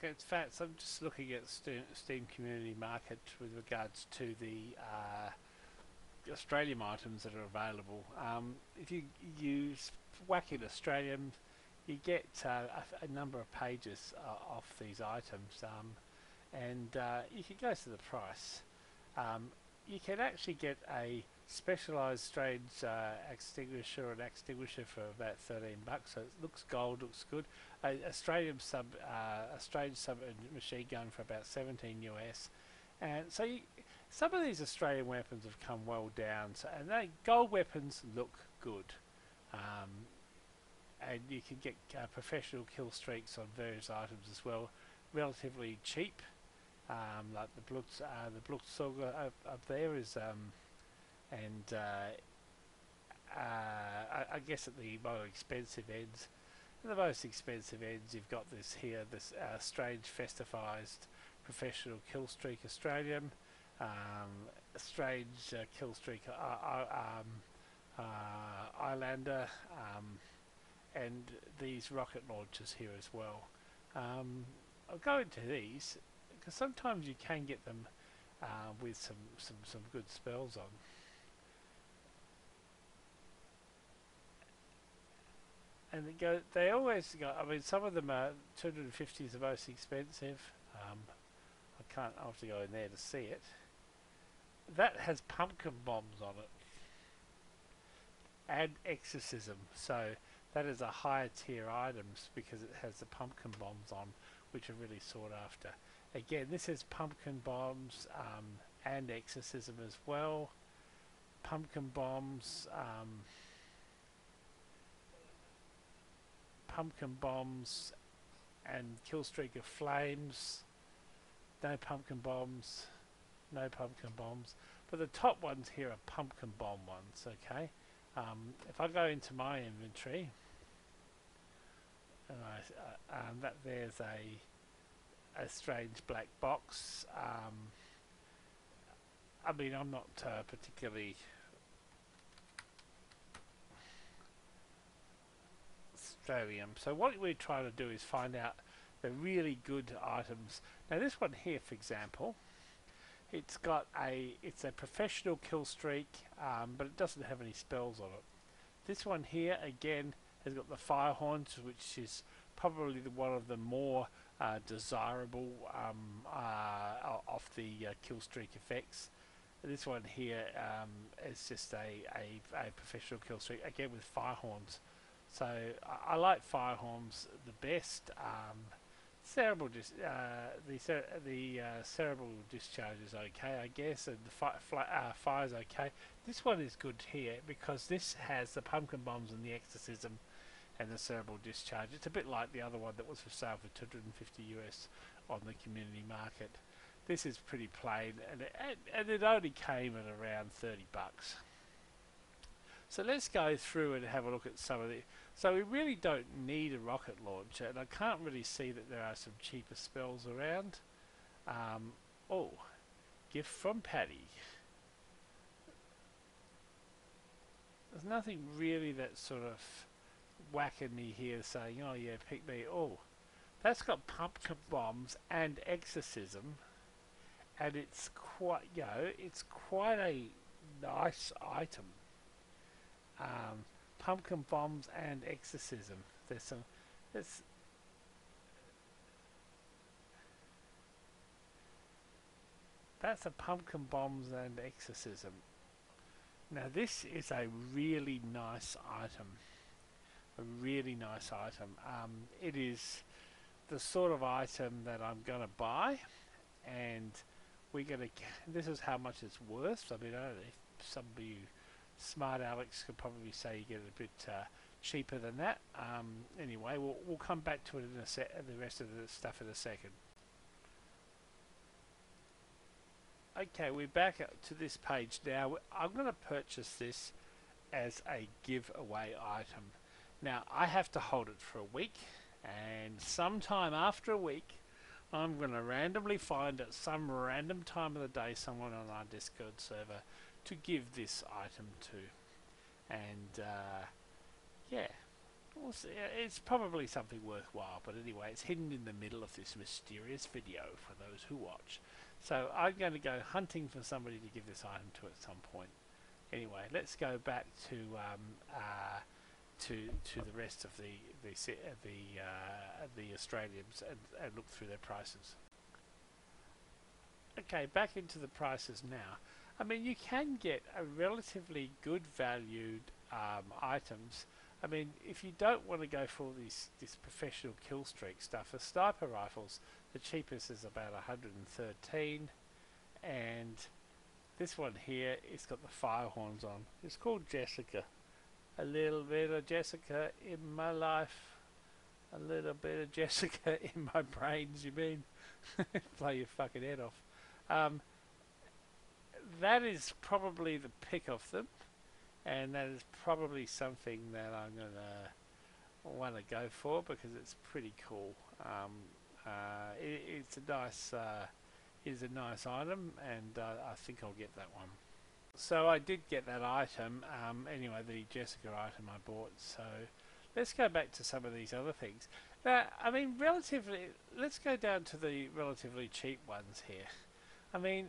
in fact, I'm just looking at Steam Community Market with regards to the Australium items that are available. If you use whack in Australium, you get a number of pages off these items, and you can go to the price. Um, you can actually get a specialised strange extinguisher or an extinguisher for about 13 bucks. So it looks gold, looks good. A strange sub machine gun for about 17 US. And so some of these Australian weapons have come well down, so, and gold weapons look good. Um, and you can get professional kill streaks on various items as well, relatively cheap. Like the Blutzauger up there is, and I guess at the more expensive ends, at the most expensive ends, you've got this here, this strange festivized professional kill streak Australian, strange kill streak Islander, and these rocket launchers here as well. I'll go into these because sometimes you can get them with some good spells on. And they always go. I mean, some of them are 250 is the most expensive. I'll have to go in there to see it. That has pumpkin bombs on it and exorcism. So that is a higher tier items because it has the pumpkin bombs on, which are really sought after. Again, this is pumpkin bombs and exorcism as well. Pumpkin bombs, and kill streak of flames. No pumpkin bombs, no pumpkin bombs. But the top ones here are pumpkin bomb ones. Okay. If I go into my inventory, and that there's a strange black box. I mean, I'm not particularly Australian, so what we're trying to do is find out the really good items. Now, this one here, for example, it's a professional kill streak, but it doesn't have any spells on it. This one here again has got the fire horns, which is probably one of the more desirable of the kill streak effects. This one here is just a professional kill streak again with fire horns. So I like fire horns the best. Cerebral cerebral discharge is okay, I guess, and the fire is okay. This one is good here because this has the pumpkin bombs and the exorcism and the cerebral discharge. It's a bit like the other one that was for sale for 250 US on the community market. This is pretty plain, and it only came at around 30 bucks. So let's go through and have a look at some of the. So we really don't need a rocket launcher, and I can't really see that there are some cheaper spells around. Oh, gift from Paddy. There's nothing really that sort of whacking me here saying, oh yeah, pick me. Oh, that's got pumpkin bombs and exorcism, and it's quite, it's quite a nice item. Pumpkin bombs and exorcism. There's some. That's a pumpkin bombs and exorcism. Now this is a really nice item. A really nice item. It is the sort of item that I'm gonna buy, and we're gonna. This is how much it's worth. I mean, I don't know if some of you smart Alex could probably say you get it a bit cheaper than that. Anyway, we'll come back to it in the rest of the stuff in a second. Okay, we're back to this page now. I'm going to purchase this as a giveaway item. Now, I have to hold it for a week, and sometime after a week, I'm going to randomly find at some random time of the day someone on our Discord server to give this item to. And yeah, It's probably something worthwhile, but anyway, it's hidden in the middle of this mysterious video for those who watch. So I'm going to go hunting for somebody to give this item to at some point. Anyway, let's go back to the rest of the Australiums and look through their prices. Okay, back into the prices now. I mean, you can get a relatively good valued items. I mean, if you don't want to go for all this professional kill streak stuff, the sniper rifles, the cheapest is about 113, and this one here, it's got the fire horns on. It's called Jessica. A little bit of Jessica in my life, a little bit of Jessica in my brains, you mean? Blow your fucking head off. That is probably the pick of them, and that is probably something that I'm gonna want to go for because it's pretty cool. It's a nice, is a nice item, and I think I'll get that one. So I did get that item. Anyway, the Jessica item I bought. So let's go back to some of these other things. Now, I mean, let's go down to the relatively cheap ones here. I mean,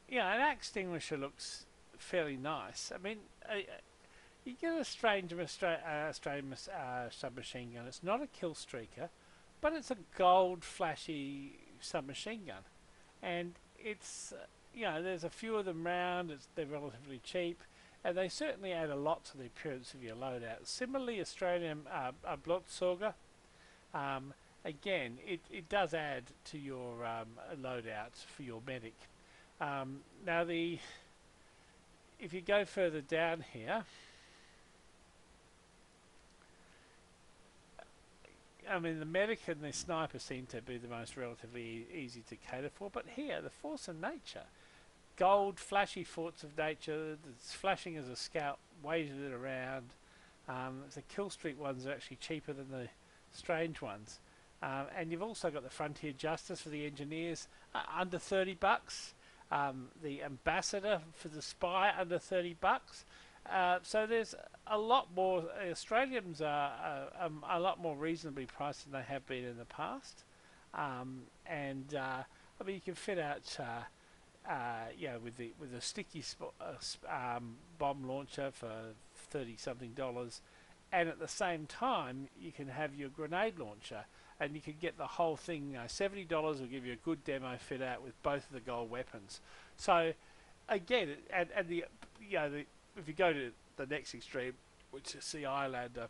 yeah, an axe extinguisher looks fairly nice. I mean, you get a strange Australian submachine gun. It's not a kill streaker, but it's a gold flashy submachine gun, and it's there's a few of them around. They're relatively cheap, and they certainly add a lot to the appearance of your loadout. Similarly, Australian Blutsauger, again, it does add to your loadout for your medic. Now, if you go further down here, I mean, the medic and the sniper seem to be the most relatively easy to cater for, but here, the Force of Nature. Gold, flashy Force of Nature, that's flashing as a scout, waving it around. The kill streak ones are actually cheaper than the strange ones. And you've also got the Frontier Justice for the engineers, under 30 bucks. The Ambassador for the spy, under 30 bucks. So there's a lot more. Australians are a lot more reasonably priced than they have been in the past, I mean, you can fit out, with the sticky bomb launcher for $30-something, and at the same time you can have your grenade launcher, and you can get the whole thing. $70 will give you a good demo fit out with both of the gold weapons. So again, and if you go to the next extreme, which is the Islander,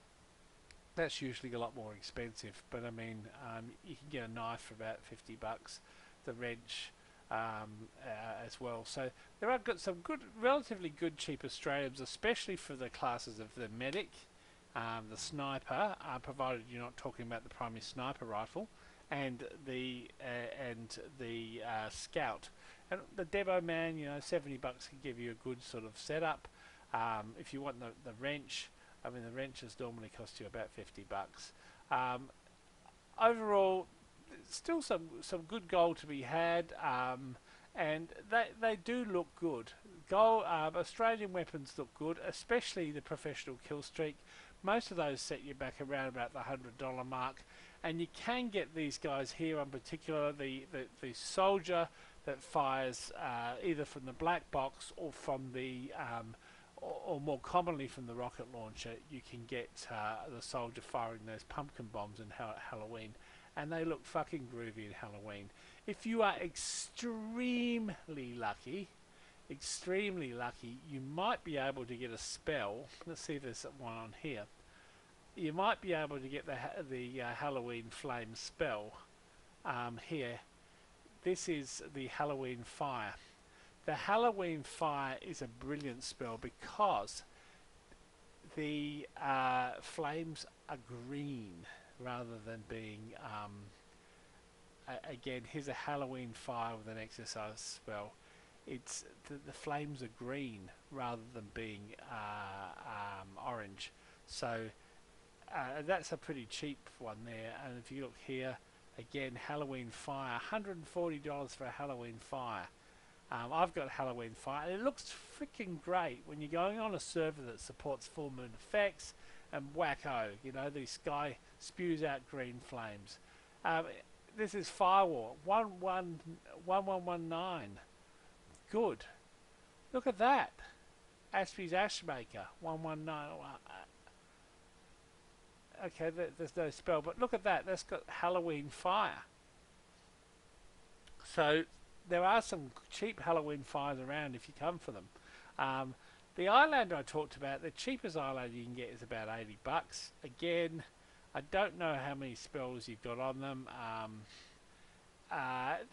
that's usually a lot more expensive. But I mean, you can get a knife for about 50 bucks, the wrench as well. So there are some good, relatively good cheap Australians, especially for the classes of the medic, the sniper, provided you're not talking about the primary sniper rifle, and the scout. And the Demo Man, 70 bucks can give you a good sort of setup. If you want the wrench, I mean, the wrenches normally cost you about 50 bucks. Overall, still some good gold to be had, and they do look good. Australian weapons look good, especially the professional kill streak. Most of those set you back around about the $100 mark, and you can get these guys here, in particular the soldier that fires either from the black box or from the or more commonly from the rocket launcher. You can get the soldier firing those pumpkin bombs in Halloween, and they look fucking groovy in Halloween. If you are extremely lucky, you might be able to get a spell. Let's see if there's one on here. You might be able to get the Halloween flame spell here. This is the Halloween fire. The Halloween fire is a brilliant spell because the flames are green rather than being again, here's a Halloween fire with an exercise spell. It's the flames are green rather than being orange. So that's a pretty cheap one there. And if you look here, again, Halloween fire, $140 for a Halloween fire. I've got Halloween fire, and it looks freaking great when you're going on a server that supports full moon effects, and wacko, you know, the sky spews out green flames. Um, this is Firewall, 1119. Good. Look at that. Aspie's Ashmaker, 119. Okay, there's no spell, but look at that. That's got Halloween Fire. So there are some cheap Halloween fires around if you come for them. Um, the Eyelander I talked about, the cheapest Eyelander you can get is about $80. Again, I don't know how many spells you've got on them.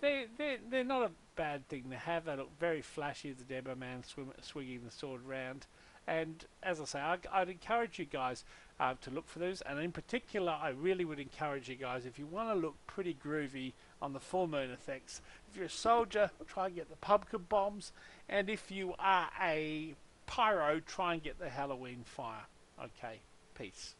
They're not a bad thing to have. They look very flashy as the Demo Man swinging the sword around. And as I say, I'd encourage you guys to look for those. And in particular, I really would encourage you guys, if you want to look pretty groovy on the full moon effects, if you're a soldier, try and get the pumpkin bombs. And if you are a pyro, try and get the Halloween fire. Okay, peace.